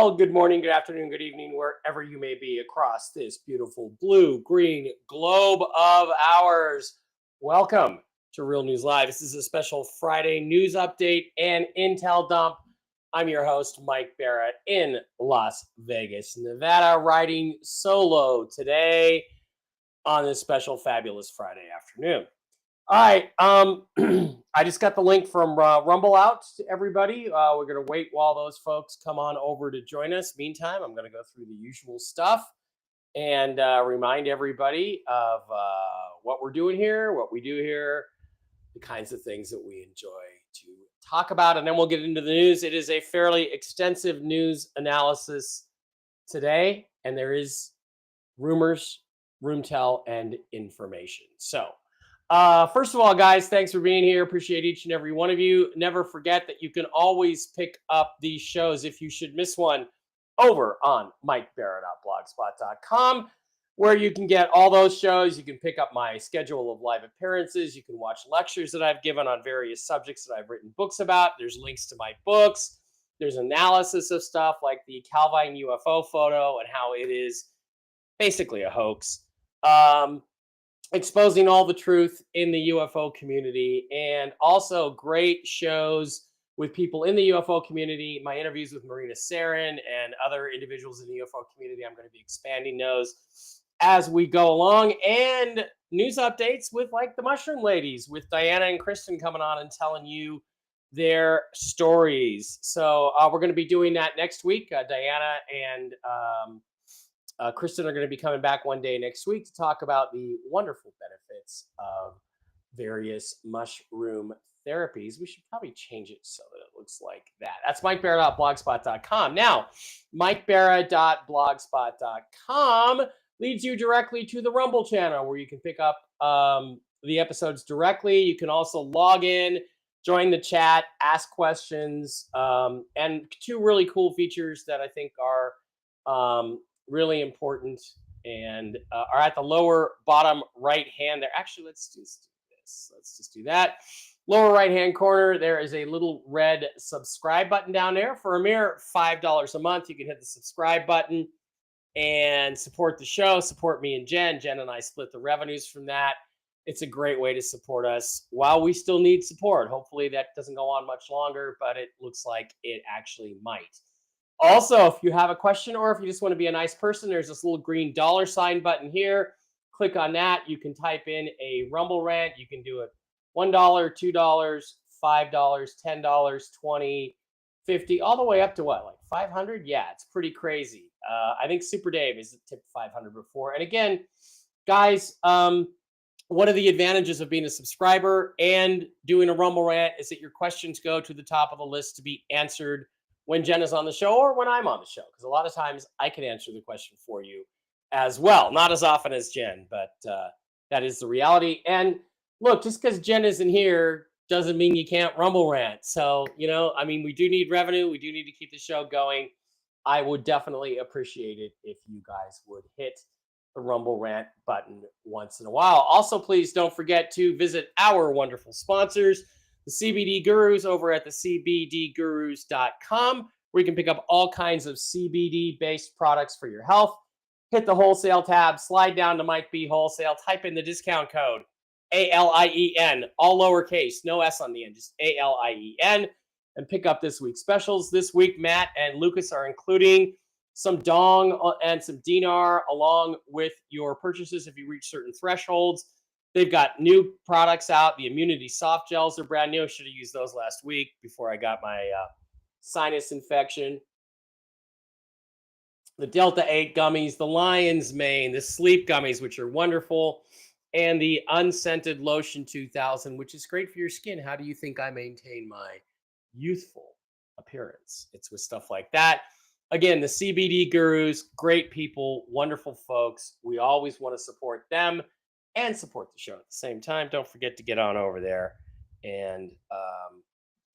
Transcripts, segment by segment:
Well, good morning, good afternoon, good evening, wherever you may be across this beautiful blue green globe of ours. Welcome to Real News Live. This is a special Friday news update and intel dump. I'm your host, Mike Barrett, in Las Vegas, Nevada, riding solo today on this special, fabulous Friday afternoon. All right. I just got the link from Rumble out to everybody. We're going to wait while those folks come on over to join us. Meantime, I'm going to go through the usual stuff and remind everybody of what we're doing here, what we do here, the kinds of things that we enjoy to talk about. And then we'll get into the news. It is a fairly extensive news analysis today, and there is rumors, room tell, and information. So, first of all, guys, thanks for being here. Appreciate each and every one of you. Never forget that you can always pick up these shows if you should miss one over on mikebarrett.blogspot.com, where you can get all those shows. You can pick up my schedule of live appearances. You can watch lectures that I've given on various subjects that I've written books about. There's links to my books. There's analysis of stuff like the Calvine UFO photo and how it is basically a hoax. Exposing all the truth in the UFO community, and also great shows with people in the UFO community. My interviews with Marina Sarin and other individuals in the UFO community. I'm going to be expanding those as we go along, and news updates with like the Mushroom Ladies, with Diana and Kristen coming on and telling you their stories. So we're going to be doing that next week. Diana and Kristen are going to be coming back one day next week to talk about the wonderful benefits of various mushroom therapies. We should probably change it so that it looks like that. That's mikebarrett.blogspot.com. Now, mikebarrett.blogspot.com leads you directly to the Rumble channel, where you can pick up the episodes directly. You can also log in, join the chat, ask questions, and two really cool features that I think are really important and are at the lower bottom right hand there. Actually, let's just do this. Let's just do that. Lower right hand corner, there is a little red subscribe button down there. For a mere $5 a month, you can hit the subscribe button and support the show, support me and Jen. Jen and I split the revenues from that. It's a great way to support us while we still need support. Hopefully that doesn't go on much longer, but it looks like it actually might. Also, if you have a question or if you just want to be a nice person, there's this little green $ button here. Click on that. You can type in a Rumble rant. You can do it $1, $2, $5, $10, $20, $50, all the way up to what, like 500? Yeah, it's pretty crazy. I think Super Dave has tipped 500 before. And again, guys, one of the advantages of being a subscriber and doing a Rumble rant is that your questions go to the top of the list to be answered when Jen is on the show or when I'm on the show, because a lot of times I can answer the question for you as well. Not as often as Jen, but that is the reality. And look, just because Jen isn't here doesn't mean you can't Rumble rant. So, I mean, we do need revenue. We do need to keep the show going. I would definitely appreciate it if you guys would hit the Rumble rant button once in a while. Also, please don't forget to visit our wonderful sponsors, the CBD Gurus, over at the CBDgurus.com, where you can pick up all kinds of CBD-based products for your health. Hit the wholesale tab, slide down to Mike B Wholesale, type in the discount code ALIEN, all lowercase, no S on the end, just ALIEN, and pick up this week's specials. This week, Matt and Lucas are including some dong and some dinar along with your purchases if you reach certain thresholds. They've got new products out. The Immunity Soft Gels are brand new. I should have used those last week before I got my sinus infection. The Delta 8 gummies, the Lion's Mane, the Sleep gummies, which are wonderful, and the Unscented Lotion 2000, which is great for your skin. How do you think I maintain my youthful appearance? It's with stuff like that. Again, the CBD Gurus, great people, wonderful folks. We always want to support them and support the show at the same time. Don't forget to get on over there and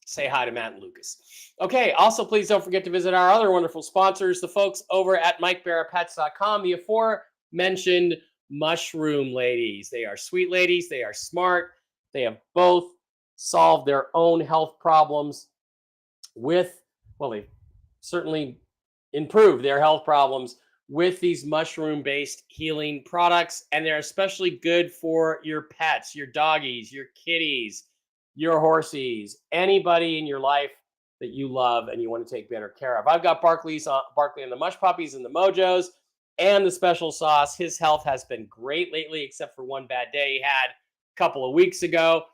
say hi to Matt and Lucas. Okay, also please don't forget to visit our other wonderful sponsors, the folks over at mikebarrettpets.com, the aforementioned Mushroom Ladies. They are sweet ladies. They are smart. They have both solved their own health problems with, well, they certainly improve their health problems with these mushroom-based healing products. And they're especially good for your pets, your doggies, your kitties, your horsies, anybody in your life that you love and you want to take better care of. I've got Barkley and the Mush Puppies and the Mojos and the special sauce. His health has been great lately, except for one bad day he had a couple of weeks ago.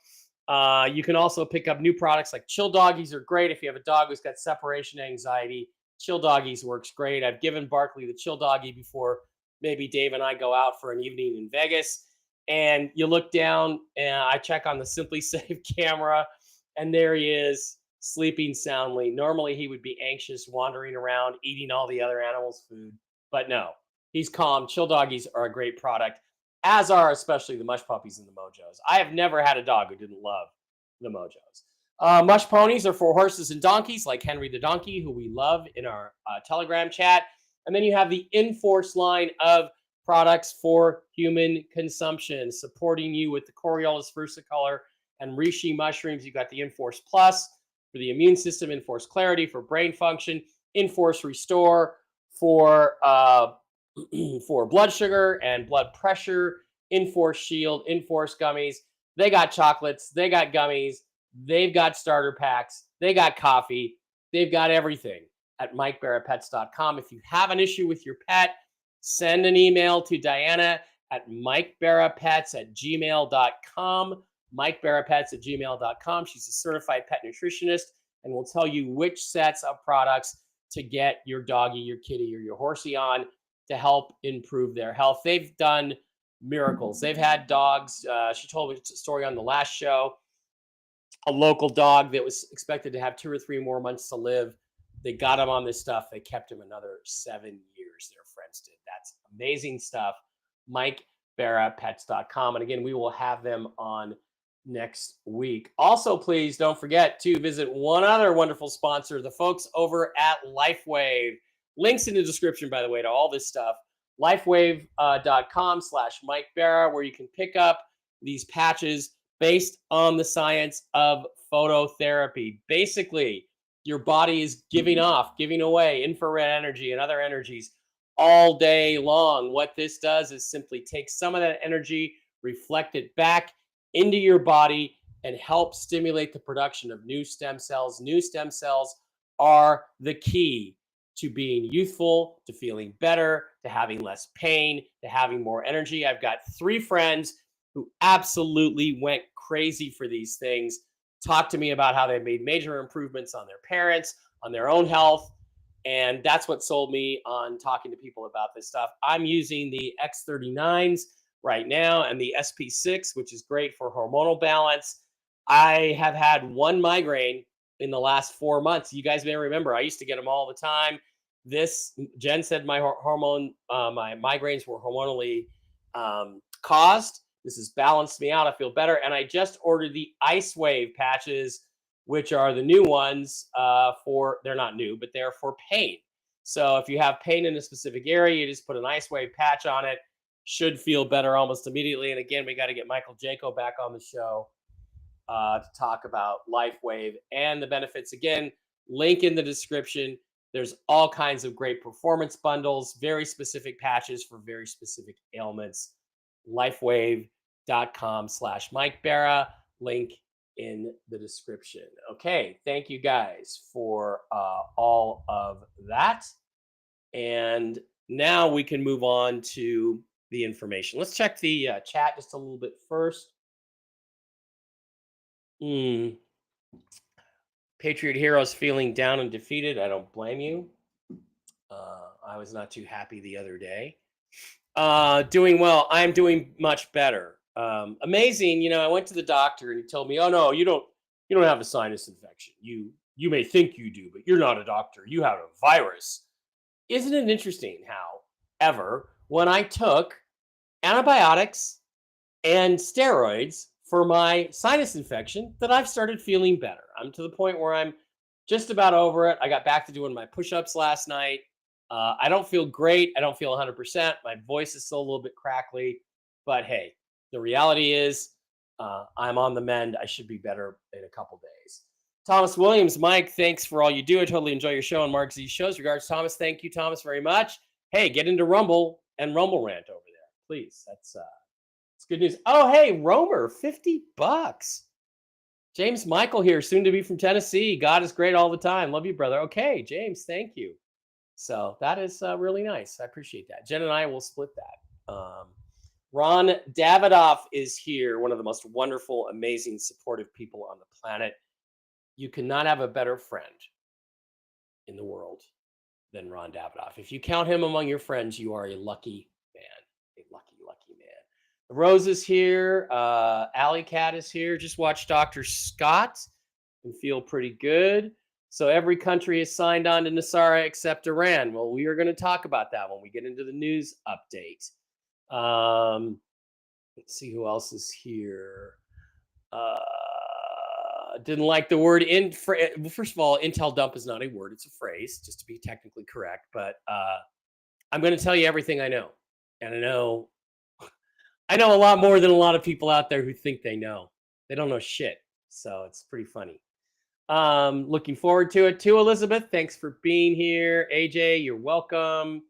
You can also pick up new products like Chill Doggies are great if you have a dog who's got separation anxiety. Chill Doggies works great. I've given Barkley the Chill Doggy before maybe Dave and I go out for an evening in Vegas. And you look down and I check on the Simply Safe camera and there he is sleeping soundly. Normally he would be anxious, wandering around, eating all the other animals' food. But no, he's calm. Chill Doggies are a great product, as are especially the Mush Puppies and the Mojos. I have never had a dog who didn't love the Mojos. Mush Ponies are for horses and donkeys, like Henry the Donkey, who we love in our Telegram chat. And then you have the Enforce line of products for human consumption, supporting you with the Coriolis versicolor and reishi mushrooms. You got the Enforce Plus for the immune system, Enforce Clarity for brain function, Enforce Restore for for blood sugar and blood pressure, Enforce Shield, Enforce Gummies. They got chocolates, they got gummies, they've got starter packs, they got coffee, they've got everything at MikeBarraPets.com. If you have an issue with your pet, send an email to Diana at MikeBarraPets@gmail.com. MikeBarraPets@gmail.com. She's a certified pet nutritionist and will tell you which sets of products to get your doggy, your kitty, or your horsey on to help improve their health. They've done miracles. They've had dogs. She told me a story on the last show. A local dog that was expected to have 2 or 3 more months to live. They got him on this stuff. They kept him another 7 years. Their friends did. That's amazing stuff. MikeBarraPets.com. And again, we will have them on next week. Also, please don't forget to visit one other wonderful sponsor, the folks over at LifeWave. Links in the description, by the way, to all this stuff. LifeWave.com/MikeBarra, where you can pick up these patches based on the science of phototherapy. Basically, your body is giving away infrared energy and other energies all day long. What this does is simply take some of that energy, reflect it back into your body, and help stimulate the production of new stem cells. New stem cells are the key to being youthful, to feeling better, to having less pain, to having more energy. I've got 3 friends who absolutely went crazy for these things. Talk to me about how they've made major improvements on their parents, on their own health. And that's what sold me on talking to people about this stuff. I'm using the X39s right now and the SP6, which is great for hormonal balance. I have had 1 migraine in the last 4 months. You guys may remember, I used to get them all the time. Jen said my my migraines were hormonally caused. This has balanced me out. I feel better. And I just ordered the Ice Wave patches, which are the new ones they're not new, but they're for pain. So if you have pain in a specific area, you just put an Ice Wave patch on it. Should feel better almost immediately. And again, we got to get Michael Janko back on the show to talk about LifeWave and the benefits. Again, link in the description. There's all kinds of great performance bundles, very specific patches for very specific ailments. LifeWave.com/MikeBarra. Link in the description. Okay, thank you guys for all of that. And now we can move on to the information. Let's check the chat just a little bit first. Patriot Heroes feeling down and defeated. I don't blame you. I was not too happy the other day. Doing well. I'm doing much better. Amazing. You know, I went to the doctor and he told me, "Oh no, you don't have a sinus infection. You may think you do, but you're not a doctor. You have a virus." Isn't it interesting how when I took antibiotics and steroids for my sinus infection that I've started feeling better. I'm to the point where I'm just about over it. I got back to doing my push-ups last night. I don't feel great. I don't feel 100%. My voice is still a little bit crackly. But hey, the reality is I'm on the mend. I should be better in a couple days. Thomas Williams, Mike, thanks for all you do. I totally enjoy your show and Mark Z shows. Regards, Thomas. Thank you, Thomas, very much. Hey, get into Rumble and Rumble Rant over there, please. That's good news. Oh, hey, Romer, $50. James Michael here, soon to be from Tennessee. God is great all the time. Love you, brother. Okay, James, thank you. So that is really nice. I appreciate that. Jen and I will split that. Ron Davidoff is here, one of the most wonderful, amazing, supportive people on the planet. You cannot have a better friend in the world than Ron Davidoff. If you count him among your friends, you are a lucky man. A lucky, lucky man. The Rose is here. Alley Cat is here. Just watch Dr. Scott and feel pretty good. So every country is signed on to Nasara except Iran. Well, we are going to talk about that when we get into the news update. Let's see who else is here. Didn't like the word well, first of all, Intel dump is not a word, it's a phrase, just to be technically correct. But I'm going to tell you everything I know. And I know a lot more than a lot of people out there who think they know. They don't know shit. So it's pretty funny. Looking forward to it too, Elizabeth. Thanks for being here. AJ, you're welcome.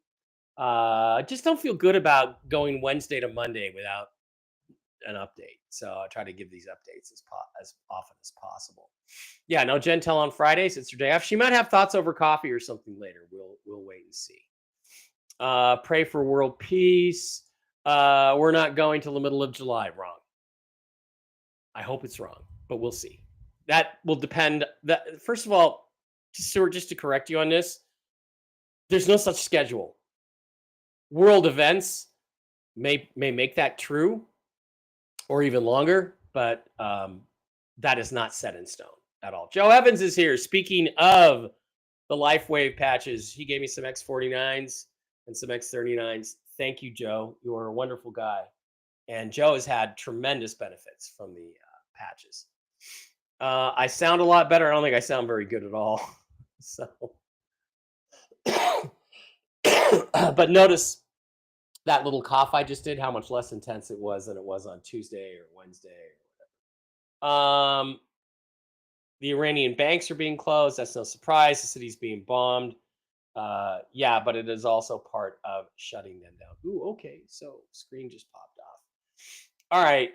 Just don't feel good about going Wednesday to Monday without an update. So I try to give these updates as often as possible. Yeah, no Gentel on Fridays. It's her day off. She might have thoughts over coffee or something later. We'll wait and see. Pray for world peace. We're not going till the middle of July. Wrong. I hope it's wrong, but we'll see. That will depend. First of all, just to correct you on this, there's no such schedule. World events may make that true, or even longer, but that is not set in stone at all. Joe Evans is here. Speaking of the LifeWave patches, he gave me some X49s and some X39s. Thank you, Joe. You are a wonderful guy. And Joe has had tremendous benefits from the patches. I sound a lot better. I don't think I sound very good at all. So, but notice that little cough I just did, how much less intense it was than it was on Tuesday or Wednesday or whatever. The Iranian banks are being closed. That's no surprise. The city's being bombed. Yeah, but it is also part of shutting them down. Ooh, okay. So screen just popped off. All right.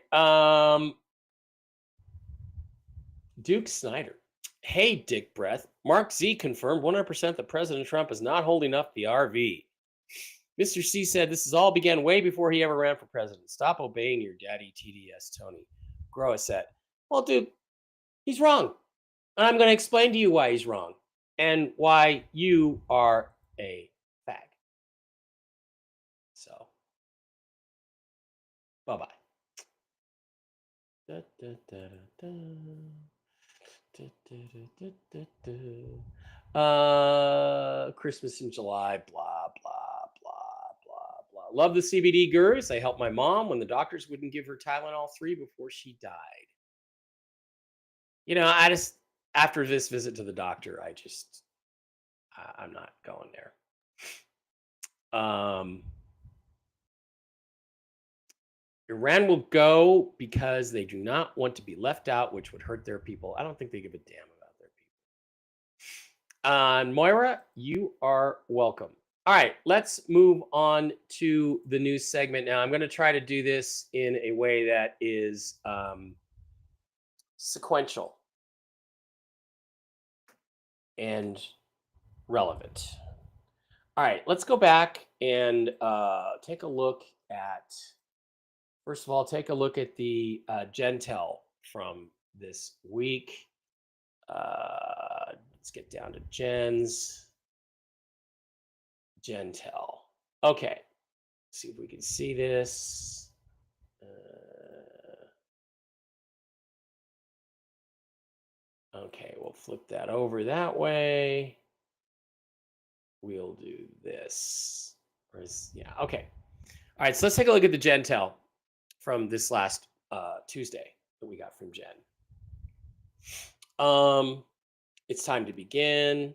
Duke Snyder. Hey, Dick Breath. Mark Z confirmed 100% that President Trump is not holding up the RV. Mr. C said this all began way before he ever ran for president. Stop obeying your daddy, TDS, Tony. Grow a set. Well, dude, he's wrong. And I'm going to explain to you why he's wrong and why you are a fag. So, bye-bye. Da, da, da, da, da. Christmas in July, blah, blah. Love the CBD gurus. They helped my mom when the doctors wouldn't give her Tylenol 3 before she died. You know, I just, after this visit to the doctor, I'm not going there. Iran will go because they do not want to be left out, which would hurt their people. I don't think they give a damn about their people. Moira, you are welcome. All right, let's move on to the news segment now. I'm going to try to do this in a way that is sequential and relevant. All right, let's go back and take a look at, first of all, take a look at the Gentel from this week. Let's get down to Gentel. Okay, let's see if we can see this. Okay, we'll flip that over that way. We'll do this. Yeah, okay. All right, so let's take a look at the Gentel from this last Tuesday that we got from Jen. It's time to begin.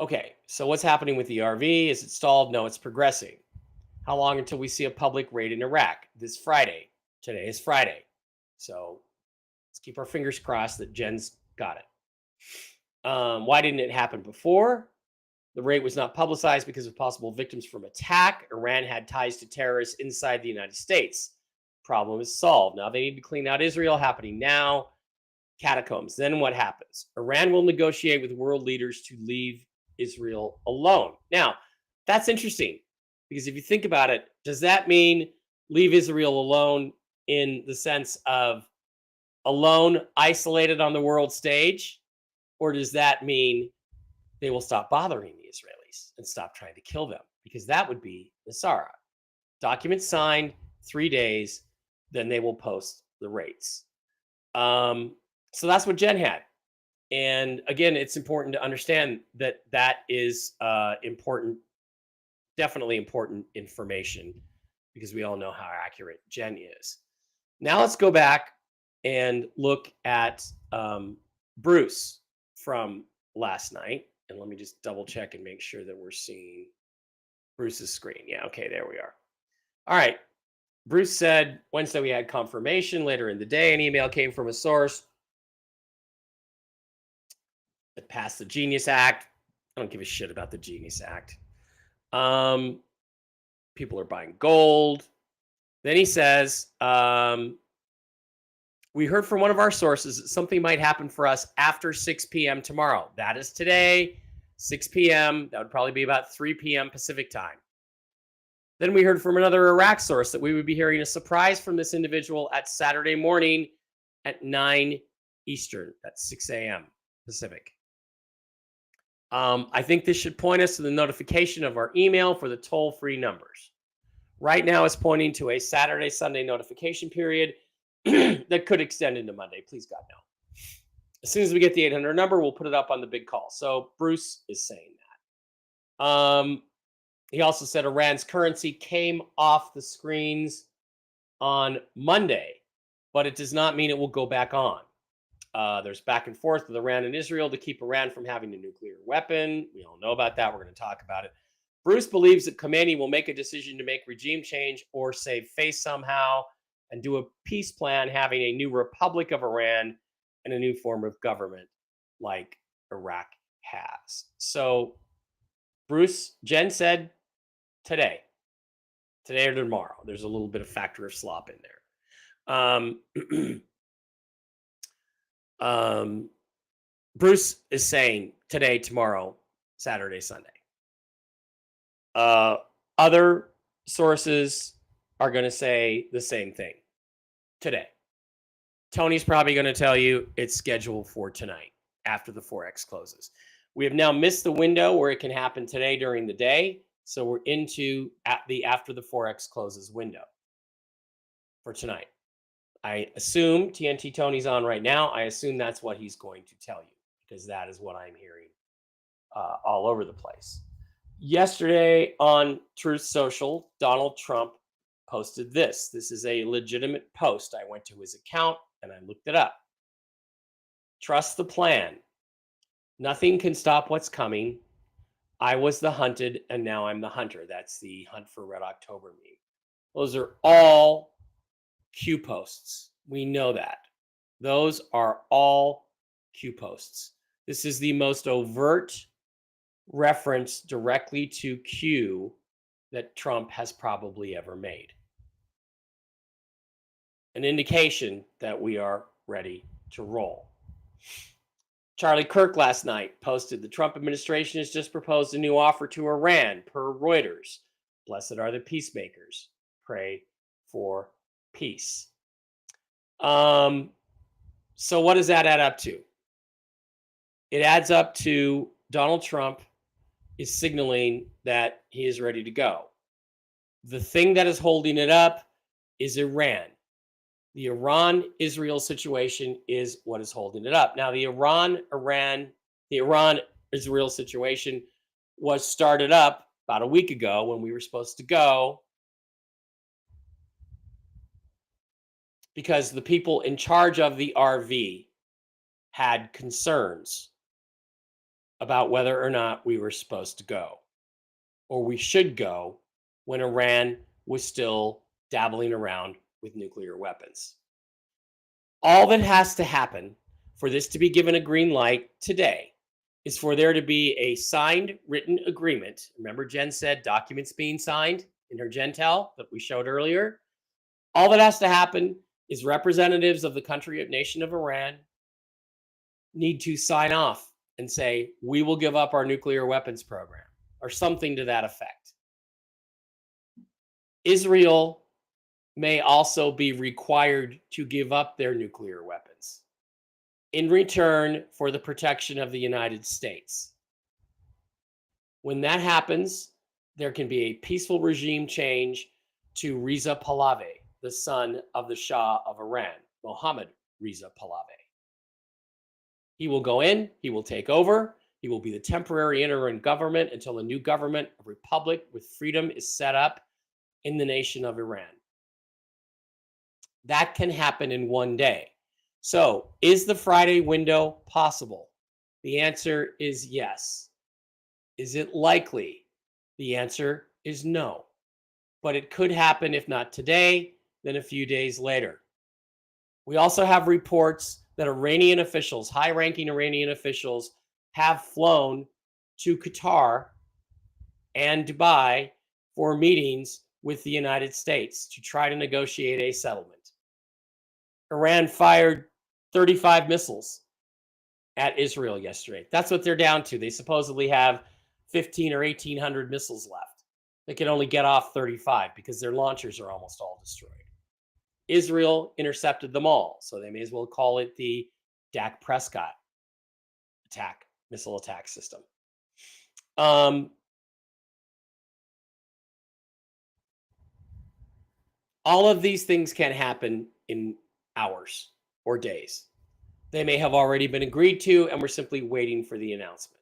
Okay, so what's happening with the RV? Is it stalled? No, it's progressing. How long until we see a public raid in Iraq? This Friday. Today is Friday. So let's keep our fingers crossed that Jen's got it. Why didn't it happen before? The raid was not publicized because of possible victims from attack. Iran had ties to terrorists inside the United States. Problem is solved. Now they need to clean out Israel, happening now. Catacombs. Then what happens? Iran will negotiate with world leaders to leave Israel alone. Now, that's interesting because if you think about it, does that mean leave Israel alone in the sense of alone, isolated on the world stage? Or does that mean they will stop bothering the Israelis and stop trying to kill them? Because that would be Nasara. Document signed, 3 days, then they will post the rates. So that's what Jen had. And again, it's important to understand that that is important, definitely important information, because we all know how accurate Jen is. Now let's go back and look at Bruce from last night. And let me just double check and make sure that we're seeing Bruce's screen. Yeah, okay, there we are. All right. Bruce said Wednesday we had confirmation. Later in the day, an email came from a source that passed the Genius Act. I don't give a shit about the Genius Act. People are buying gold. Then he says, we heard from one of our sources that something might happen for us after 6 p.m. tomorrow. That is today, 6 p.m. That would probably be about 3 p.m. Pacific time. Then we heard from another Iraq source that we would be hearing a surprise from this individual at Saturday morning at 9 Eastern. That's 6 a.m. Pacific. I think this should point us to the notification of our email for the toll-free numbers. Right now, it's pointing to a Saturday, Sunday notification period that could extend into Monday. Please, God, no. As soon as we get the 800 number, we'll put it up on the big call. So Bruce is saying that. He also said Iran's currency came off the screens on Monday, but it does not mean it will go back on. There's back and forth with Iran and Israel to keep Iran from having a nuclear weapon. We all know about that. We're going to talk about it. Bruce believes that Khomeini will make a decision to make regime change or save face somehow and do a peace plan, having a new Republic of Iran and a new form of government like Iraq has. So Jen said today or tomorrow. There's a little bit of factor of slop in there. Bruce is saying today, tomorrow, Saturday, Sunday. Other sources are going to say the same thing today. Tony's probably going to tell you it's scheduled for tonight after the Forex closes. We have now missed the window where it can happen today during the day. So we're into the after the Forex closes window for tonight. I assume TNT Tony's on right now. I assume that's what he's going to tell you, because that is what I'm hearing all over the place. Yesterday on Truth Social, Donald Trump posted this. This is a legitimate post. I went to his account and I looked it up. Trust the plan. Nothing can stop what's coming. I was the hunted and now I'm the hunter. That's the Hunt for Red October meme. Those are all Q posts. We know that. Those are all Q posts. This is the most overt reference directly to Q that Trump has probably ever made. An indication that we are ready to roll. Charlie Kirk last night posted the Trump administration has just proposed a new offer to Iran per Reuters. Blessed are the peacemakers. Pray for peace. So what does that add up to? It adds up to Donald Trump is signaling that he is ready to go. The thing that is holding it up is Iran. The Iran-Israel situation is what is holding it up. Now, the Iran-Israel situation was started up about a week ago when we were supposed to go, because the people in charge of the RV had concerns about whether or not we were supposed to go, or we should go, when Iran was still dabbling around with nuclear weapons. All that has to happen for this to be given a green light today is for there to be a signed written agreement. Remember, Jen said documents being signed in her Gentel that we showed earlier. All that has to happen is representatives of the country of nation of Iran need to sign off and say, we will give up our nuclear weapons program, or something to that effect. Israel may also be required to give up their nuclear weapons in return for the protection of the United States. When that happens, there can be a peaceful regime change to Reza Pahlavi, the son of the Shah of Iran, Mohammad Reza Pahlavi. He will go in, he will take over, he will be the temporary interim government until a new government, a republic with freedom, is set up in the nation of Iran. That can happen in one day. So, is the Friday window possible? The answer is yes. Is it likely? The answer is no. But it could happen, if not today, then a few days later. We also have reports that Iranian officials, high-ranking Iranian officials, have flown to Qatar and Dubai for meetings with the United States to try to negotiate a settlement. Iran fired 35 missiles at Israel yesterday. That's what they're down to. They supposedly have 15 or 1,800 missiles left. They can only get off 35 because their launchers are almost all destroyed. Israel intercepted them all, so they may as well call it the Dak Prescott missile attack system. All of these things can happen in hours or days. They may have already been agreed to, and we're simply waiting for the announcement.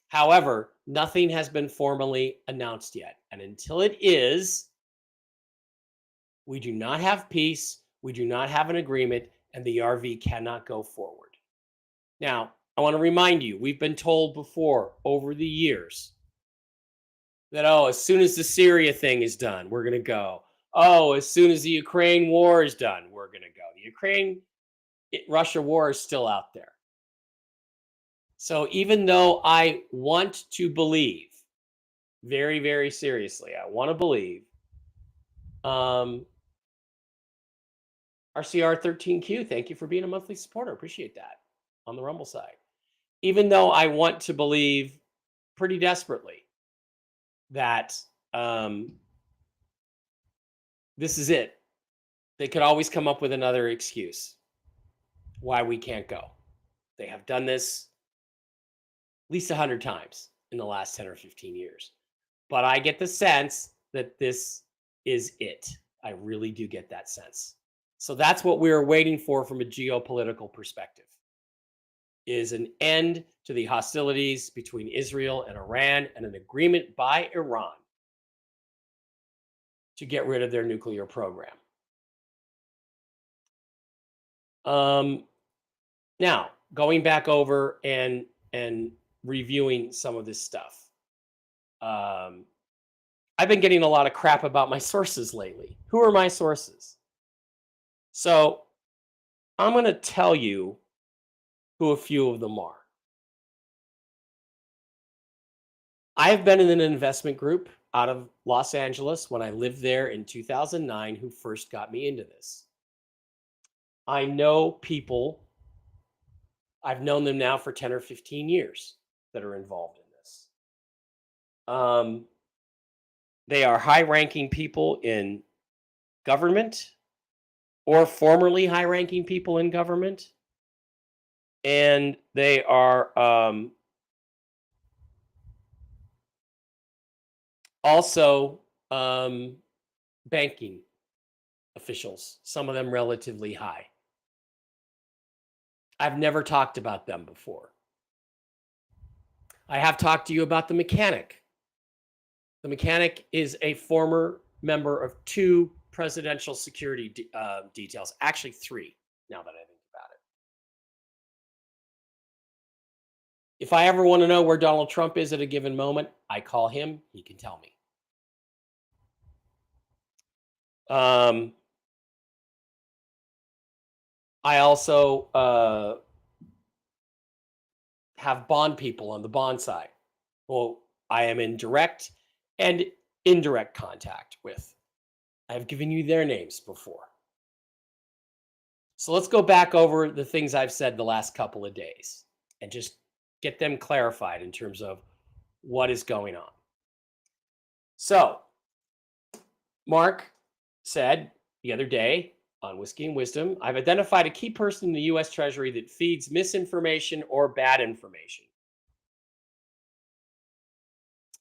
However, nothing has been formally announced yet, and until it is, we do not have peace, we do not have an agreement, and the RV cannot go forward. Now, I want to remind you, we've been told before over the years that, as soon as the Syria thing is done, we're going to go. As soon as the Ukraine war is done, we're going to go. The Ukraine-Russia war is still out there. So even though I want to believe, very, very seriously, I want to believe, RCR13Q, thank you for being a monthly supporter. Appreciate that on the Rumble side. Even though I want to believe pretty desperately that this is it, they could always come up with another excuse why we can't go. They have done this at least 100 times in the last 10 or 15 years. But I get the sense that this is it. I really do get that sense. So that's what we're waiting for from a geopolitical perspective, is an end to the hostilities between Israel and Iran and an agreement by Iran to get rid of their nuclear program. Now, going back over and reviewing some of this stuff. I've been getting a lot of crap about my sources lately. Who are my sources? So I'm going to tell you who a few of them are. I've been in an investment group out of Los Angeles when I lived there in 2009 who first got me into this. I know people, I've known them now for 10 or 15 years that are involved in this. They are high-ranking people in government or formerly high-ranking people in government. And they are also banking officials, some of them relatively high. I've never talked about them before. I have talked to you about the mechanic. The mechanic is a former member of 2 presidential security details, actually 3, now that I think about it. If I ever want to know where Donald Trump is at a given moment, I call him, he can tell me. I also have bond people on the bond side. Well, I am in direct and indirect contact with. I've given you their names before. So let's go back over the things I've said the last couple of days and just get them clarified in terms of what is going on. So, Mark said the other day on Whiskey and Wisdom, I've identified a key person in the US Treasury that feeds misinformation or bad information.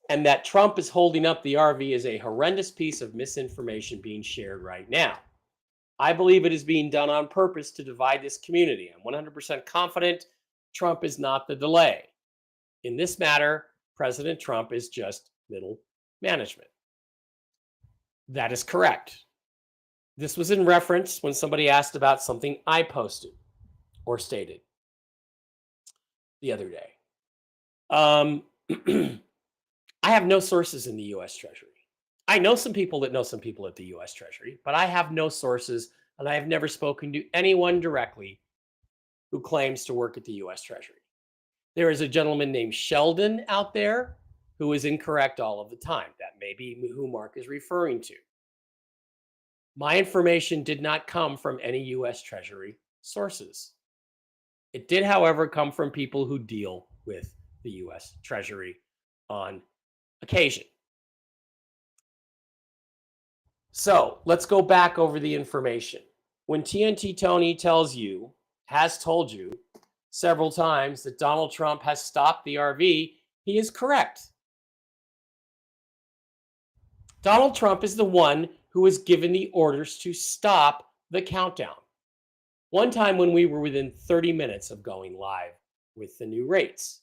And that Trump is holding up the RV is a horrendous piece of misinformation being shared right now. I believe it is being done on purpose to divide this community. I'm 100% confident Trump is not the delay. In this matter, President Trump is just middle management. That is correct. This was in reference when somebody asked about something I posted or stated the other day. I have no sources in the US Treasury. I know some people that know some people at the US Treasury, but I have no sources, and I have never spoken to anyone directly who claims to work at the US Treasury. There is a gentleman named Sheldon out there who is incorrect all of the time. That may be who Mark is referring to. My information did not come from any US Treasury sources. It did, however, come from people who deal with the US Treasury on occasion. So let's go back over the information. When TNT Tony has told you several times that Donald Trump has stopped the RV, he is correct. Donald Trump is the one who was given the orders to stop the countdown. One time when we were within 30 minutes of going live with the new rates.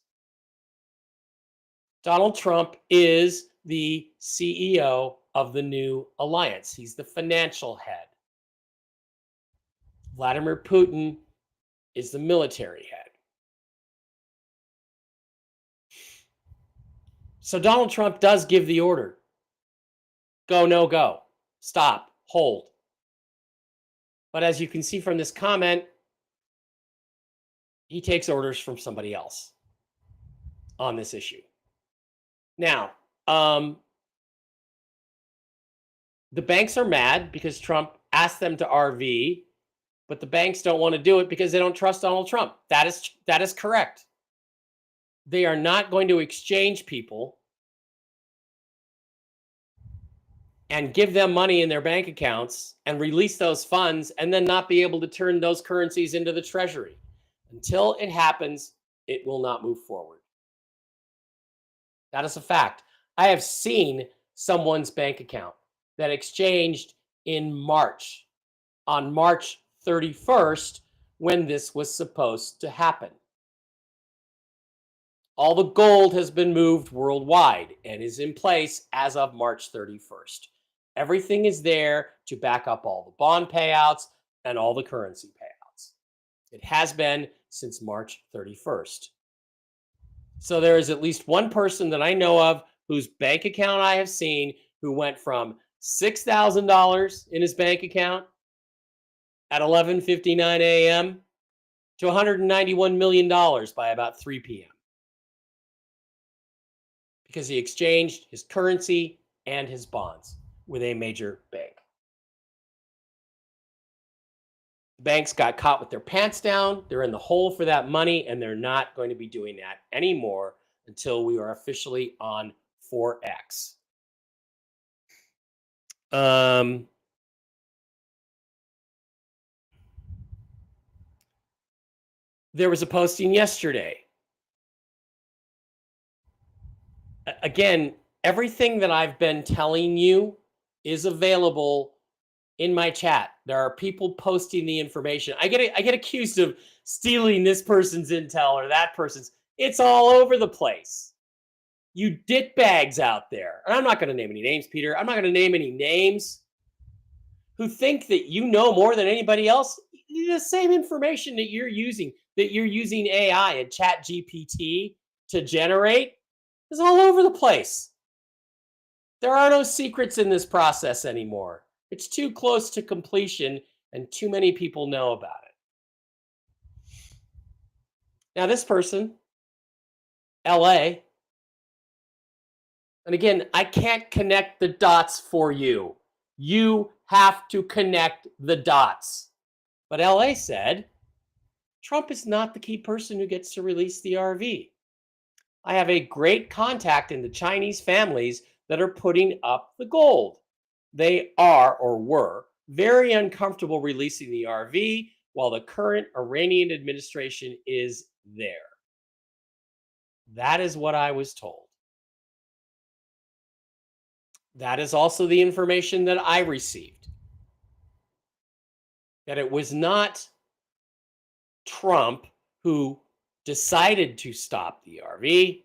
Donald Trump is the CEO of the new alliance. He's the financial head. Vladimir Putin is the military head. So Donald Trump does give the order. Go, no go. Stop, hold. But as you can see from this comment, he takes orders from somebody else on this issue. Now, the banks are mad because Trump asked them to RV, but the banks don't want to do it because they don't trust Donald Trump. That is correct. They are not going to exchange people and give them money in their bank accounts and release those funds and then not be able to turn those currencies into the Treasury. Until it happens, it will not move forward. That is a fact. I have seen someone's bank account that exchanged in March, on March 31st, when this was supposed to happen. All the gold has been moved worldwide and is in place as of March 31st. Everything is there to back up all the bond payouts and all the currency payouts. It has been since March 31st. So there is at least one person that I know of whose bank account I have seen who went from $6,000 in his bank account at 11:59 a.m. to $191 million by about 3 p.m. because he exchanged his currency and his bonds with a major bank. The banks got caught with their pants down. They're in the hole for that money, and they're not going to be doing that anymore until we are officially on 4X. There was a posting yesterday. Again, everything that I've been telling you is available in my chat. There are people posting the information. I get accused of stealing this person's intel or that person's. It's all over the place. You dickbags out there, and I'm not going to name any names, Peter. I'm not going to name any names, who think that you know more than anybody else. The same information that you're using AI and Chat GPT to generate is all over the place. There are no secrets in this process anymore. It's too close to completion, and too many people know about it. Now, this person, LA, and again, I can't connect the dots for you. You have to connect the dots. But LA said, Trump is not the key person who gets to release the RV. I have a great contact in the Chinese families that are putting up the gold. They are, or were, very uncomfortable releasing the RV while the current Iranian administration is there. That is what I was told. That is also the information that I received. That it was not Trump who decided to stop the RV,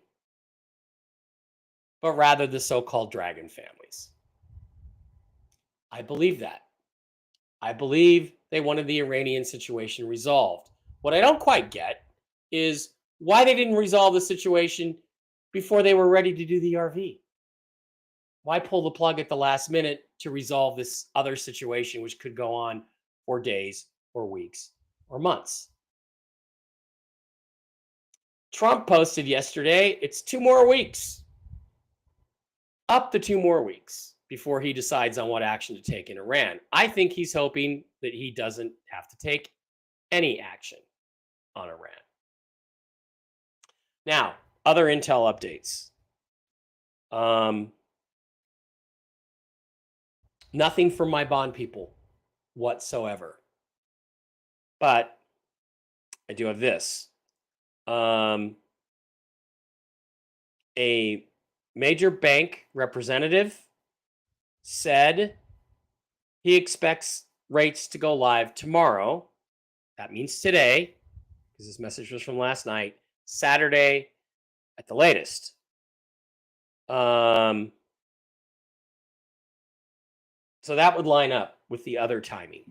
but rather the so-called dragon families. I believe that. I believe they wanted the Iranian situation resolved. What I don't quite get is why they didn't resolve the situation before they were ready to do the RV. Why pull the plug at the last minute to resolve this other situation, which could go on for days or weeks or months? Trump posted yesterday, it's 2 more weeks, up to 2 more weeks before he decides on what action to take in Iran. I think he's hoping that he doesn't have to take any action on Iran. Now, other intel updates. Nothing from my bond people whatsoever. But I do have this. A major bank representative said he expects rates to go live tomorrow. That means today, because this message was from last night, Saturday at the latest. So that would line up with the other timing.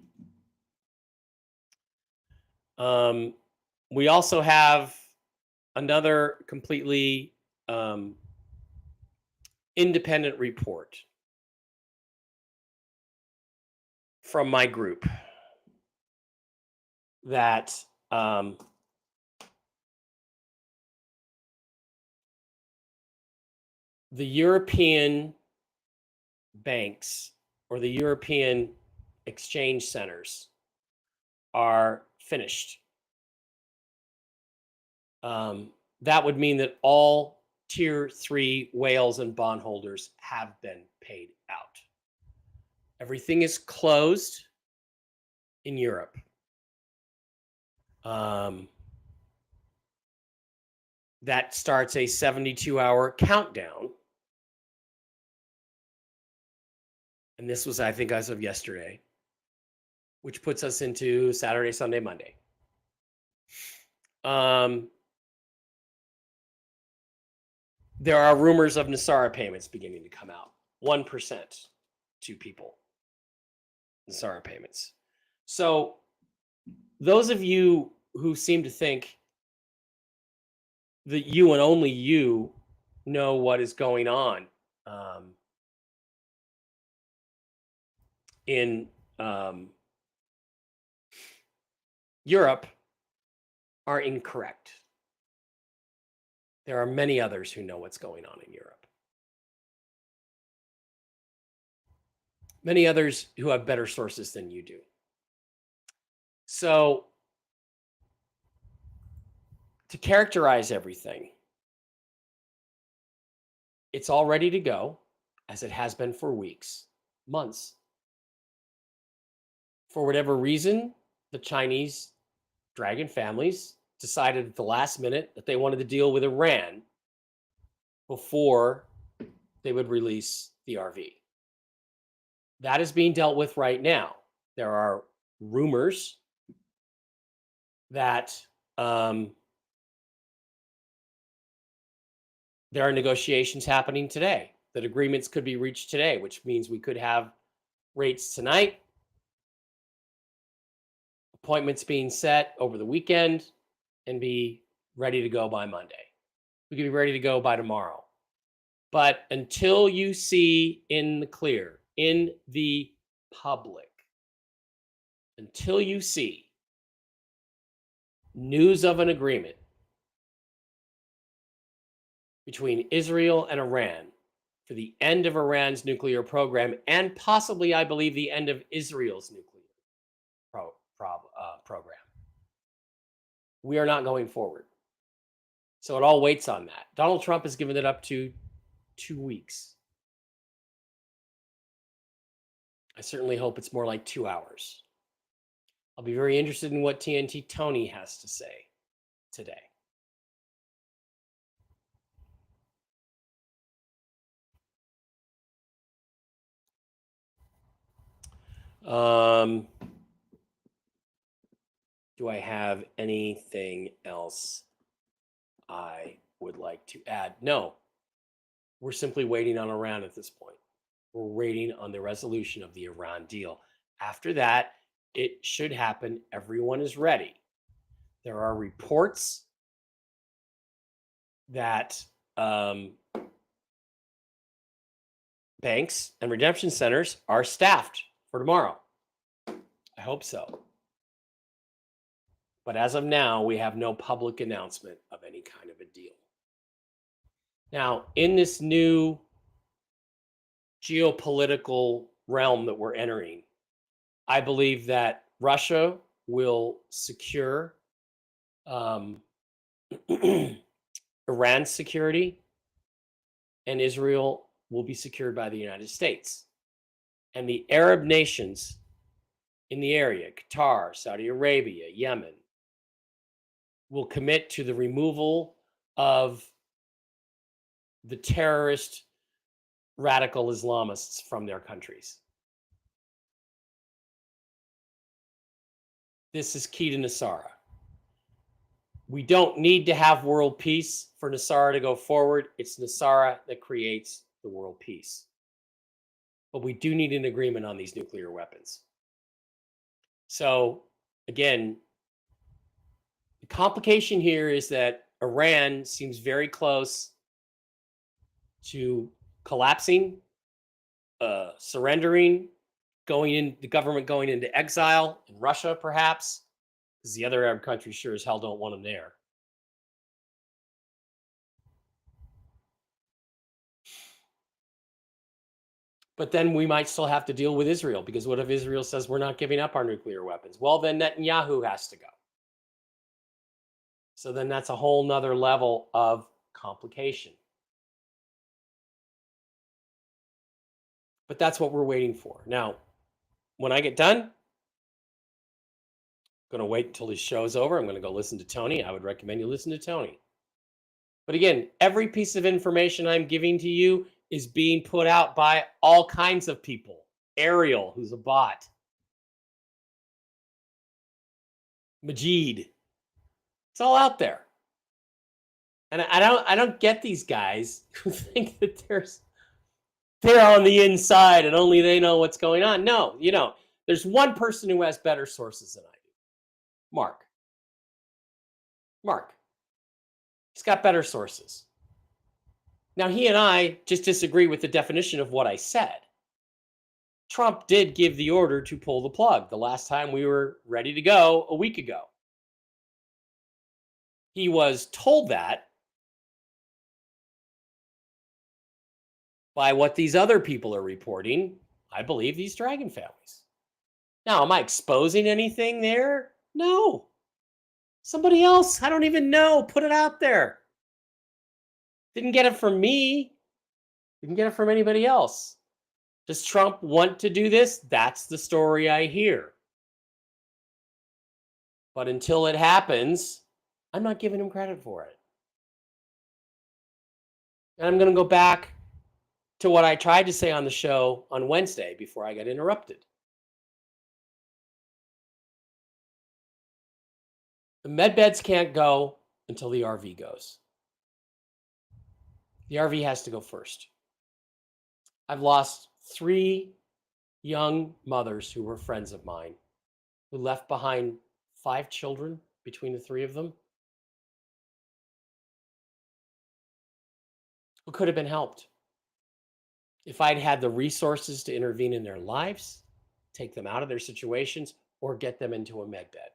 We also have another completely independent report from my group that the European banks or the European exchange centers are finished. That would mean that all tier 3 whales and bondholders have been paid out. Everything is closed in Europe. That starts a 72-hour countdown. And this was, I think, as of yesterday, which puts us into Saturday, Sunday, Monday. There are rumors of Nasara payments beginning to come out. 1% to people. Nasara payments. So those of you who seem to think that you and only you know what is going on in Europe are incorrect. There are many others who know what's going on in Europe. Many others who have better sources than you do. So, to characterize everything, it's all ready to go, as it has been for weeks, months. For whatever reason, the Chinese dragon families decided at the last minute that they wanted to deal with Iran before they would release the RV. That is being dealt with right now. There are rumors that there are negotiations happening today, that agreements could be reached today, which means we could have rates tonight, appointments being set over the weekend, and be ready to go by Monday. We could be ready to go by tomorrow. But until you see in the clear, in the public until you see news of an agreement between Israel and Iran for the end of Iran's nuclear program and possibly, I believe, the end of Israel's nuclear program. We are not going forward. So it all waits on that. Donald Trump has given it up to 2 weeks. I certainly hope it's more like 2 hours. I'll be very interested in what TNT Tony has to say today. Do I have anything else I would like to add? No. We're simply waiting on Iran at this point. We're waiting on the resolution of the Iran deal. After that, it should happen. Everyone is ready. There are reports that banks and redemption centers are staffed for tomorrow. I hope so. But as of now, we have no public announcement of any kind of a deal. Now, in this new geopolitical realm that we're entering, I believe that Russia will secure Iran's security, and Israel will be secured by the United States. And the Arab nations in the area, Qatar, Saudi Arabia, Yemen, will commit to the removal of the terrorist radical Islamists from their countries. This is key to Nasara. We don't need to have world peace for Nasara to go forward. It's Nasara that creates the world peace. But we do need an agreement on these nuclear weapons. So, again, the complication here is that Iran seems very close to collapsing, surrendering, the government going into exile in Russia, perhaps, because the other Arab countries sure as hell don't want them there. But then we might still have to deal with Israel, because what if Israel says we're not giving up our nuclear weapons? Well, then Netanyahu has to go. So then that's a whole nother level of complication. But that's what we're waiting for. Now, when I get done, I'm going to wait until his show's over. I'm going to go listen to Tony. I would recommend you listen to Tony. But again, every piece of information I'm giving to you is being put out by all kinds of people. Ariel, who's a bot. Majid. It's all out there. And I don't get these guys who think that they're on the inside and only they know what's going on. No, there's one person who has better sources than I do. Mark. He's got better sources. Now, he and I just disagree with the definition of what I said. Trump did give the order to pull the plug the last time we were ready to go a week ago. He was told that by what these other people are reporting. I believe these dragon families. Now, am I exposing anything there? No. Somebody else, I don't even know, put it out there. Didn't get it from me. Didn't get it from anybody else. Does Trump want to do this? That's the story I hear. But until it happens, I'm not giving him credit for it. And I'm going to go back to what I tried to say on the show on Wednesday before I got interrupted. The med beds can't go until the RV goes. The RV has to go first. I've lost 3 young mothers who were friends of mine who left behind 5 children between the 3 of them who could have been helped if I'd had the resources to intervene in their lives, take them out of their situations, or get them into a med bed.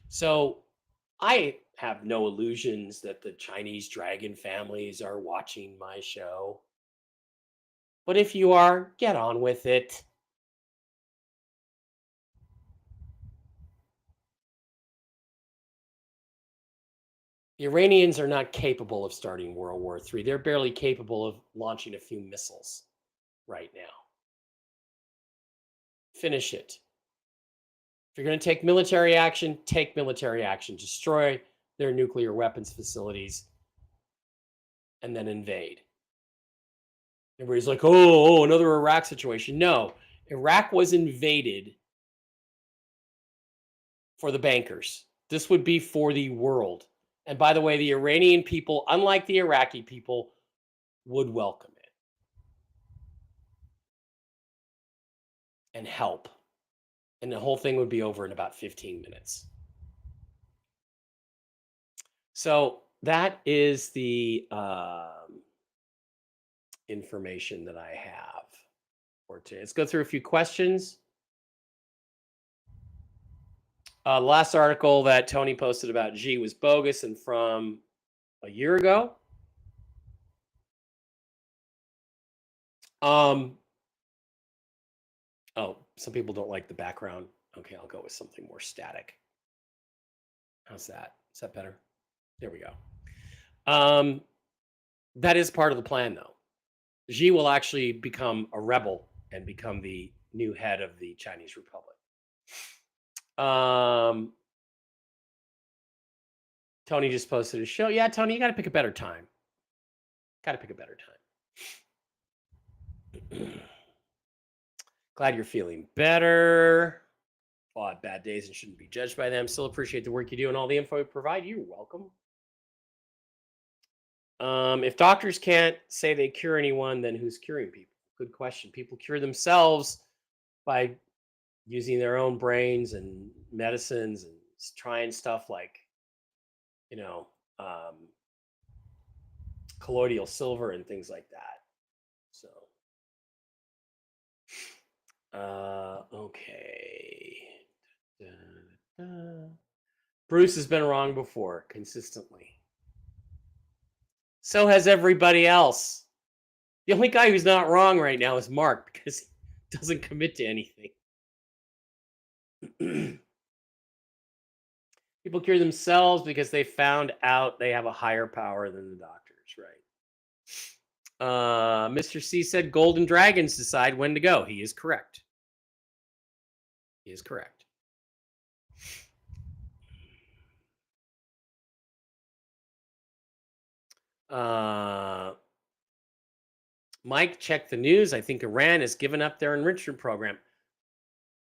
So I have no illusions that the Chinese dragon families are watching my show. But if you are, get on with it. The Iranians are not capable of starting World War III. They're barely capable of launching a few missiles right now. Finish it. If you're going to take military action, take military action. Destroy their nuclear weapons facilities and then invade. Everybody's like, oh, another Iraq situation. No, Iraq was invaded for the bankers. This would be for the world. And by the way, the Iranian people, unlike the Iraqi people, would welcome it and help. And the whole thing would be over in about 15 minutes. So that is the information that I have for today. Let's go through a few questions. The last article that Tony posted about G was bogus and from a year ago. Oh, some people don't like the background. Okay, I'll go with something more static. How's that? Is that better? There we go. That is part of the plan, though. Xi will actually become a rebel and become the new head of the Chinese Republic. Tony just posted a show. Yeah, Tony, you got to pick a better time. Got to pick a better time. Glad you're feeling better. All have bad days and shouldn't be judged by them. Still appreciate the work you do and all the info you provide. You're welcome. If doctors can't say they cure anyone, then who's curing people? Good question. People cure themselves by using their own brains and medicines and trying stuff like, colloidal silver and things like that. So, okay. Bruce has been wrong before consistently. So has everybody else. The only guy who's not wrong right now is Mark because he doesn't commit to anything. People cure themselves because they found out they have a higher power than the doctors, right? Mr. C said golden dragons decide when to go. He is correct. He is correct. Mike, check the news. I think Iran has given up their enrichment program.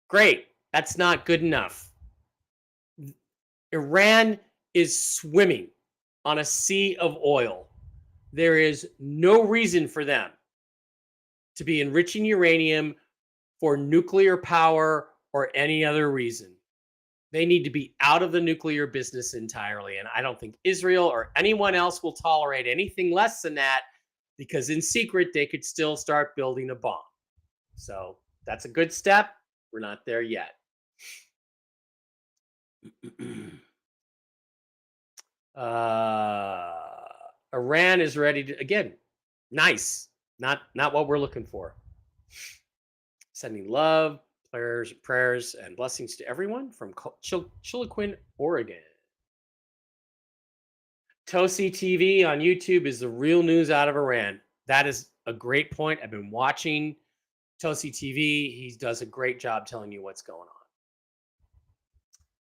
Great. That's not good enough. Iran is swimming on a sea of oil. There is no reason for them to be enriching uranium for nuclear power or any other reason. They need to be out of the nuclear business entirely. And I don't think Israel or anyone else will tolerate anything less than that, because in secret, they could still start building a bomb. So that's a good step. We're not there yet. Iran is ready to, again, nice. Not what we're looking for. Sending love, prayers, and blessings to everyone from Chiloquin, Oregon. Tosi TV on YouTube is the real news out of Iran. That is a great point. I've been watching Tosi TV. He does a great job telling you what's going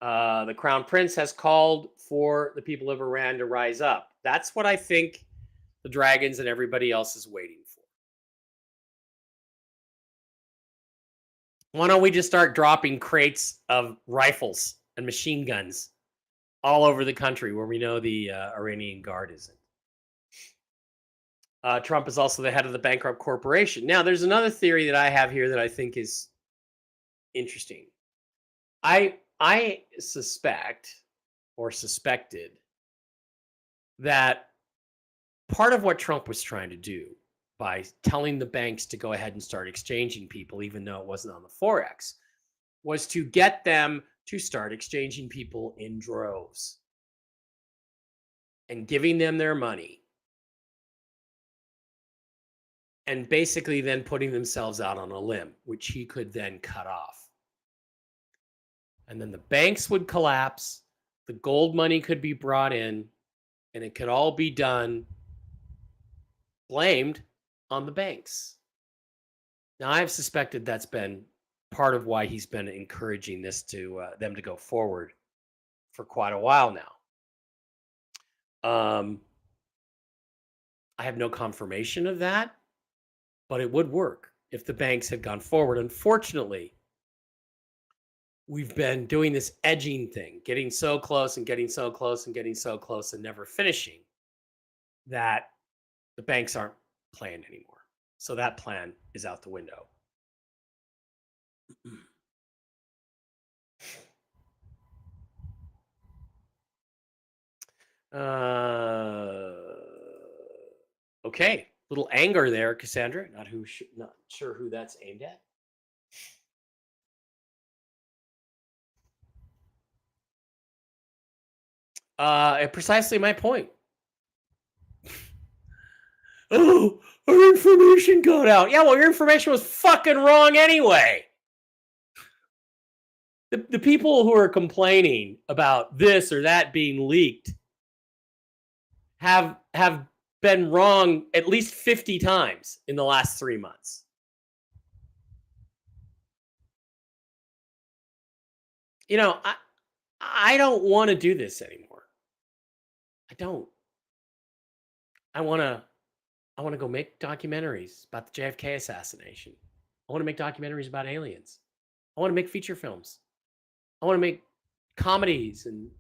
on. The Crown Prince has called for the people of Iran to rise up. That's what I think the dragons and everybody else is waiting for. Why don't we just start dropping crates of rifles and machine guns all over the country where we know the Iranian Guard isn't? Trump is also the head of the bankrupt corporation. Now, there's another theory that I have here that I think is interesting. I suspect or suspected that part of what Trump was trying to do by telling the banks to go ahead and start exchanging people, even though it wasn't on the Forex, was to get them to start exchanging people in droves and giving them their money, and basically then putting themselves out on a limb, which he could then cut off. And then the banks would collapse, the gold money could be brought in, and it could all be done blamed on the banks. Now, I've suspected that's been part of why he's been encouraging this to them to go forward for quite a while now. I have no confirmation of that, but it would work if the banks had gone forward. Unfortunately, we've been doing this edging thing, getting so close and getting so close and getting so close and never finishing, that the banks aren't playing anymore. So that plan is out the window. Okay, little anger there, Cassandra. Not sure who that's aimed at. Precisely my point. Oh, our information got out. Yeah, well, your information was fucking wrong anyway. The people who are complaining about this or that being leaked have been wrong at least 50 times in the last 3 months. You know, I don't want to do this anymore. I don't. I want to go make documentaries about the JFK assassination. I want to make documentaries about aliens. I want to make feature films. I want to make comedies and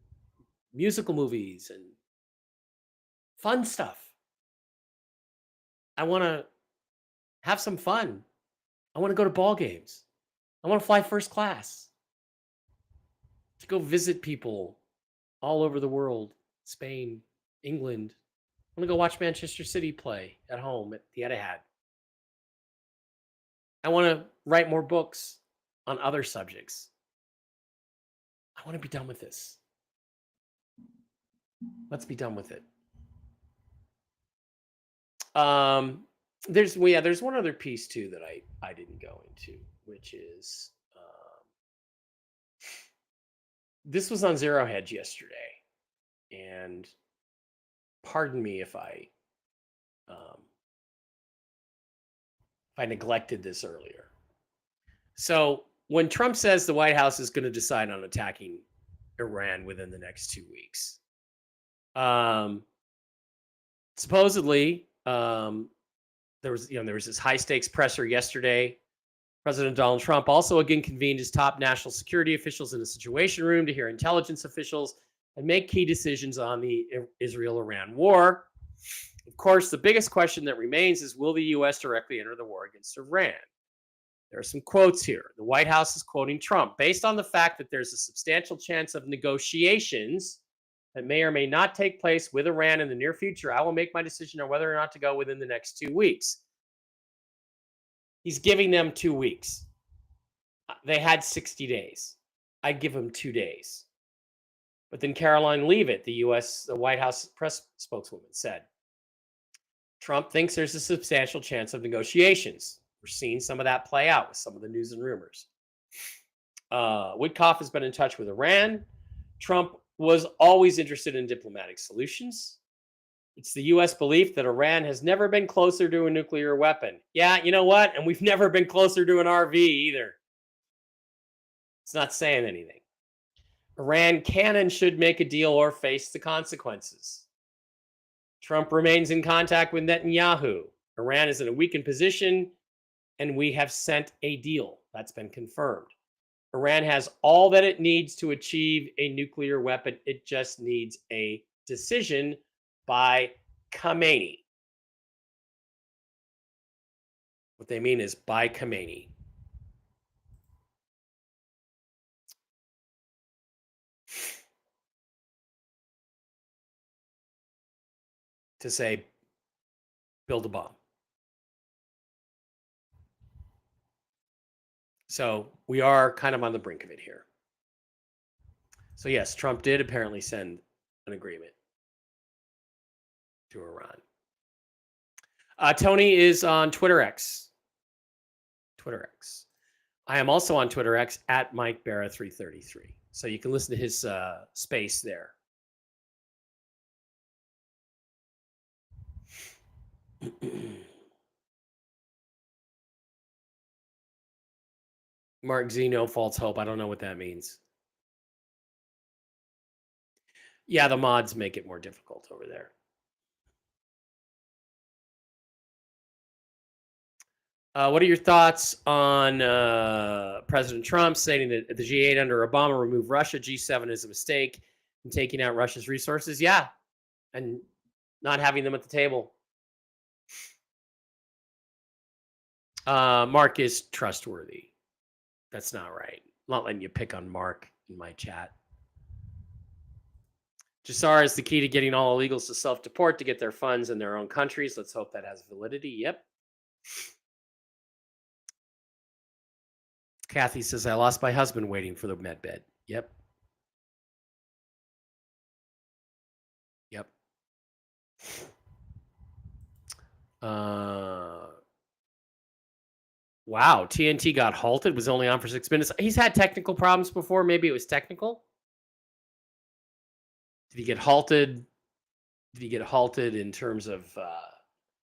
musical movies and fun stuff. I want to have some fun. I want to go to ball games. I want to fly first class to go visit people all over the world, Spain, England. I want to go watch Manchester City play at home at the Etihad. I want to write more books on other subjects. I want to be done with this. Let's be done with it. There's one other piece too that I didn't go into, which is this was on Zero Hedge yesterday, and pardon me if I neglected this earlier. So when Trump says the White House is going to decide on attacking Iran within the next 2 weeks, supposedly there was this high stakes presser yesterday. President Donald Trump also again convened his top national security officials in a situation room to hear intelligence officials and make key decisions on the Israel-Iran war. Of course, the biggest question that remains is, will the U.S. directly enter the war against Iran? There are some quotes here. The White House is quoting Trump. Based on the fact that there's a substantial chance of negotiations that may or may not take place with Iran in the near future, I will make my decision on whether or not to go within the next 2 weeks. He's giving them 2 weeks. They had 60 days. I'd give them 2 days. But then Caroline Leavitt, the White House press spokeswoman, said, Trump thinks there's a substantial chance of negotiations. We're seeing some of that play out with some of the news and rumors. Witkoff has been in touch with Iran. Trump was always interested in diplomatic solutions. It's the U.S. belief that Iran has never been closer to a nuclear weapon. Yeah, you know what? And we've never been closer to an RV either. It's not saying anything. Iran can and should make a deal or face the consequences. Trump remains in contact with Netanyahu. Iran is in a weakened position, and we have sent a deal. That's been confirmed. Iran has all that it needs to achieve a nuclear weapon. It just needs a decision by Khamenei. What they mean is by Khamenei. To say, build a bomb. So we are kind of on the brink of it here. So yes, Trump did apparently send an agreement to Iran. Tony is on Twitter X. I am also on Twitter X at Mike Barra 333. So you can listen to his space there. Mark Z, no false hope. I don't know what that means. Yeah, the mods make it more difficult over there. What are your thoughts on President Trump saying that the G8 under Obama removed Russia? G7 is a mistake in taking out Russia's resources. Yeah, and not having them at the table. Mark is trustworthy. That's not right. I'm not letting you pick on Mark in my chat. Jassar is the key to getting all illegals to self-deport to get their funds in their own countries. Let's hope that has validity. Yep. Kathy says, I lost my husband waiting for the med bed. Yep. Wow, TNT got halted, was only on for 6 minutes. He's had technical problems before. Maybe it was technical. Did he get halted? Did he get halted in terms of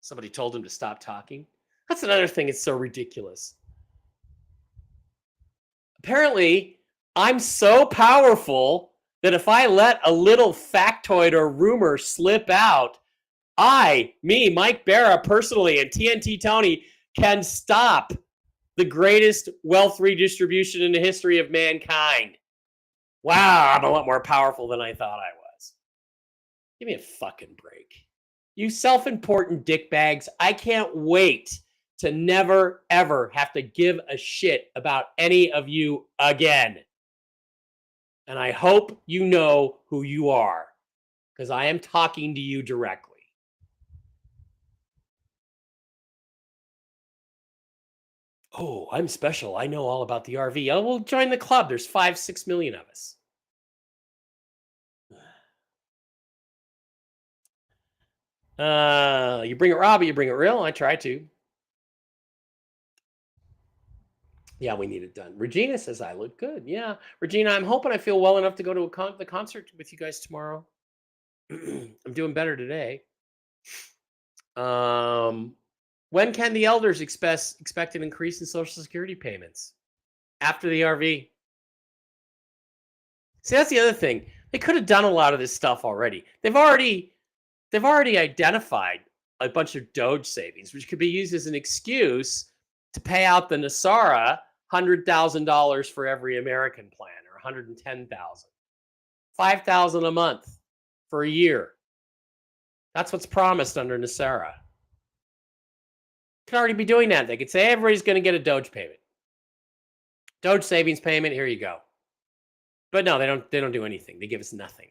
somebody told him to stop talking? That's another thing. It's so ridiculous. Apparently, I'm so powerful that if I let a little factoid or rumor slip out, Mike Barra personally, and TNT Tony can stop the greatest wealth redistribution in the history of mankind. Wow, I'm a lot more powerful than I thought I was. Give me a fucking break. You self-important dickbags, I can't wait to never, ever have to give a shit about any of you again. And I hope you know who you are, because I am talking to you directly. Oh, I'm special. I know all about the RV. Oh, well, join the club. There's 5-6 million of us. You bring it raw, but you bring it real. I try to. Yeah, we need it done. Regina says I look good. Yeah, Regina, I'm hoping I feel well enough to go to the concert with you guys tomorrow. I'm doing better today. When can the elders expect an increase in Social Security payments? After the RV. See, that's the other thing. They could have done a lot of this stuff already. They've already identified a bunch of Doge savings, which could be used as an excuse to pay out the Nasara $100,000 for every American plan, or $110,000, $5,000 a month for a year. That's what's promised under Nasara. Could already be doing that. They could say everybody's going to get a Doge payment, Doge savings payment. Here you go. But no, they don't do anything. They give us nothing.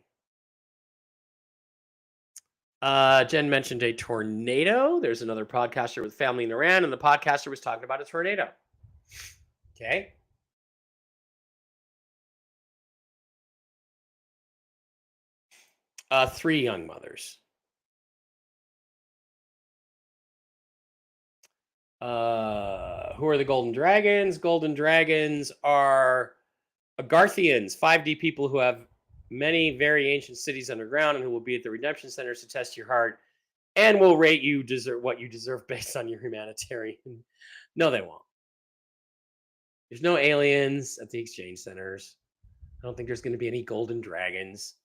Jen mentioned a tornado. There's another podcaster with family in Iran, and the podcaster was talking about a tornado. Okay. Three young mothers. Who are the Golden Dragons? Golden Dragons are Agarthians, 5D people who have many very ancient cities underground and who will be at the redemption centers to test your heart and will rate you what you deserve based on your humanitarian. No, they won't. There's no aliens at the exchange centers. I don't think there's going to be any golden dragons.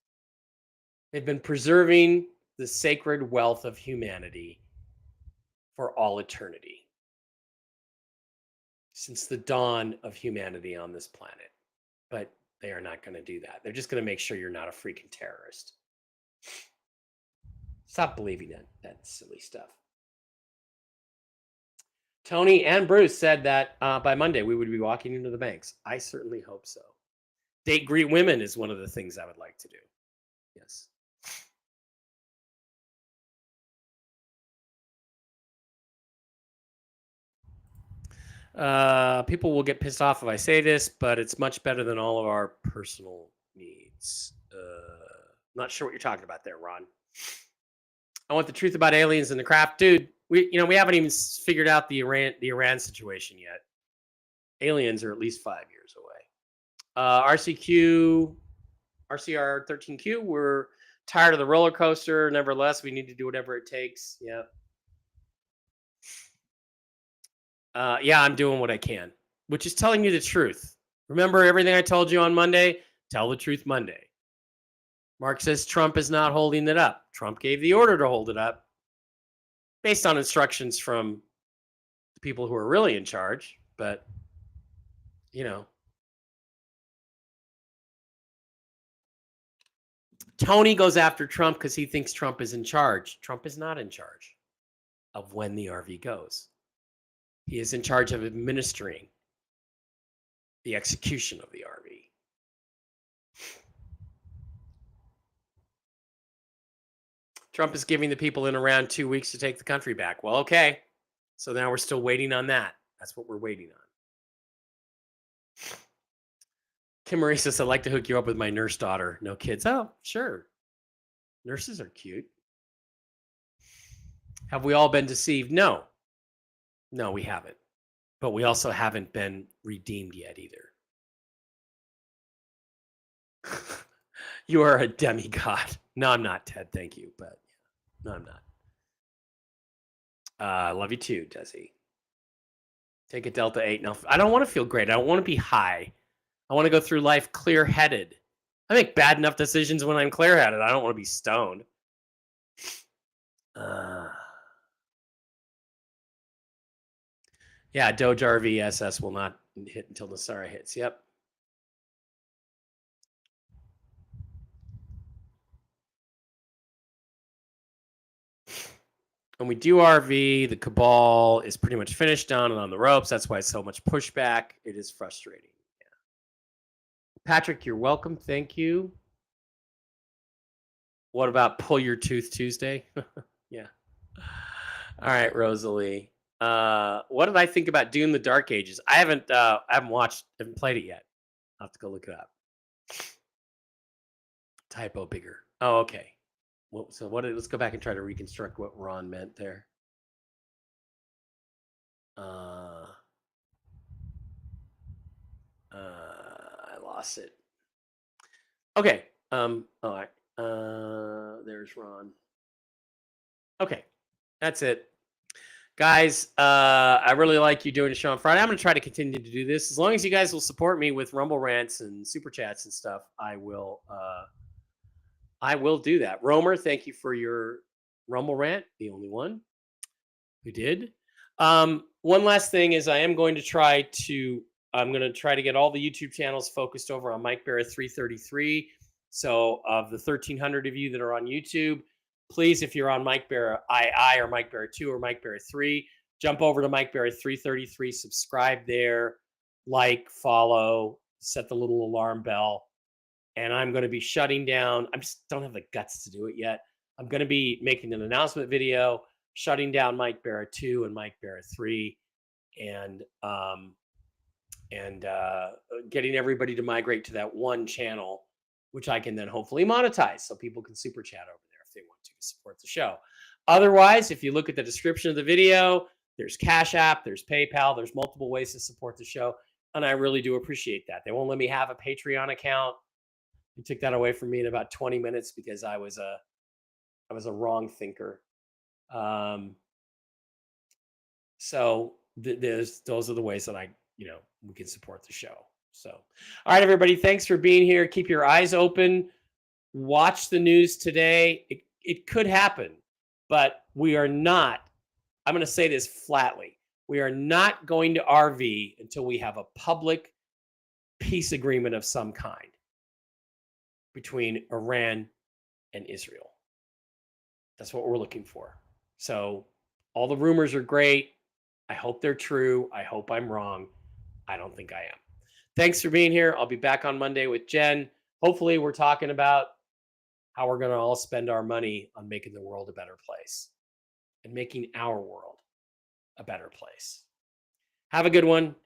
They've been preserving the sacred wealth of humanity for all eternity, since the dawn of humanity on this planet. But they are not going to do that. They're just going to make sure you're not a freaking terrorist. Stop believing that silly stuff. Tony and Bruce said that by Monday we would be walking into the banks. I certainly hope so. Date greet women is one of the things I would like to do. Yes. People will get pissed off if I say this, but it's much better than all of our personal needs. Not sure what you're talking about there, Ron. I want the truth about aliens and the craft, dude. We haven't even figured out the Iran situation yet. Aliens are at least 5 years away. RCR 13Q. We're tired of the roller coaster. Nevertheless, we need to do whatever it takes. Yeah. Yeah, I'm doing what I can, which is telling you the truth. Remember everything I told you on Monday? Tell the truth Monday. Mark says Trump is not holding it up. Trump gave the order to hold it up based on instructions from the people who are really in charge. But, Tony goes after Trump because he thinks Trump is in charge. Trump is not in charge of when the RV goes. He is in charge of administering the execution of the RV. Trump is giving the people in around 2 weeks to take the country back. Well, okay. So now we're still waiting on that. That's what we're waiting on. Kim Marie says, I'd like to hook you up with my nurse daughter. No kids. Oh, sure. Nurses are cute. Have we all been deceived? No. No, we haven't. But we also haven't been redeemed yet either. You are a demigod. No, I'm not, Ted. Thank you. But no, I'm not. I love you too, Desi. Take a Delta 8. No, I don't want to feel great. I don't want to be high. I want to go through life clear-headed. I make bad enough decisions when I'm clear-headed. I don't want to be stoned. Yeah, Doge RV SS will not hit until Nasara hits. Yep. When we do RV, the cabal is pretty much finished down and on the ropes. That's why so much pushback. It is frustrating. Yeah. Patrick, you're welcome. Thank you. What about Pull Your Tooth Tuesday? Yeah. All right, Rosalie. What did I think about Dune: The Dark Ages? I haven't played it yet. I'll have to go look it up. Typo bigger. Oh, okay. Well, so let's go back and try to reconstruct what Ron meant there. I lost it. Okay. All right. There's Ron. Okay. That's it. Guys, I really like you doing a show on Friday. I'm going to try to continue to do this. As long as you guys will support me with Rumble rants and super chats and stuff, I will do that. Romer, thank you for your Rumble rant, the only one who did. One last thing is I'm going to try to get all the YouTube channels focused over on Mike Barrett 333. So of the 1,300 of you that are on YouTube, please, if you're on Mike Barrett II or Mike Barrett 2 or Mike Barrett 3, jump over to Mike Barrett 333, subscribe there, like, follow, set the little alarm bell. And I'm going to be shutting down. I just don't have the guts to do it yet. I'm going to be making an announcement video, shutting down Mike Barrett 2 and Mike Barrett 3, and getting everybody to migrate to that one channel, which I can then hopefully monetize so people can super chat over there if they want to support the show. Otherwise, if you look at the description of the video, there's Cash App, there's PayPal, there's multiple ways to support the show. And I really do appreciate that. They won't let me have a Patreon account. They took that away from me in about 20 minutes because I was a wrong thinker. So those are the ways that we can support the show. So, all right, everybody, thanks for being here. Keep your eyes open. Watch the news today. It could happen, but we are not. I'm going to say this flatly. We are not going to RV until we have a public peace agreement of some kind between Iran and Israel. That's what we're looking for. So all the rumors are great. I hope they're true. I hope I'm wrong. I don't think I am. Thanks for being here. I'll be back on Monday with Jen. Hopefully we're talking about how we're going to all spend our money on making the world a better place and making our world a better place. Have a good one.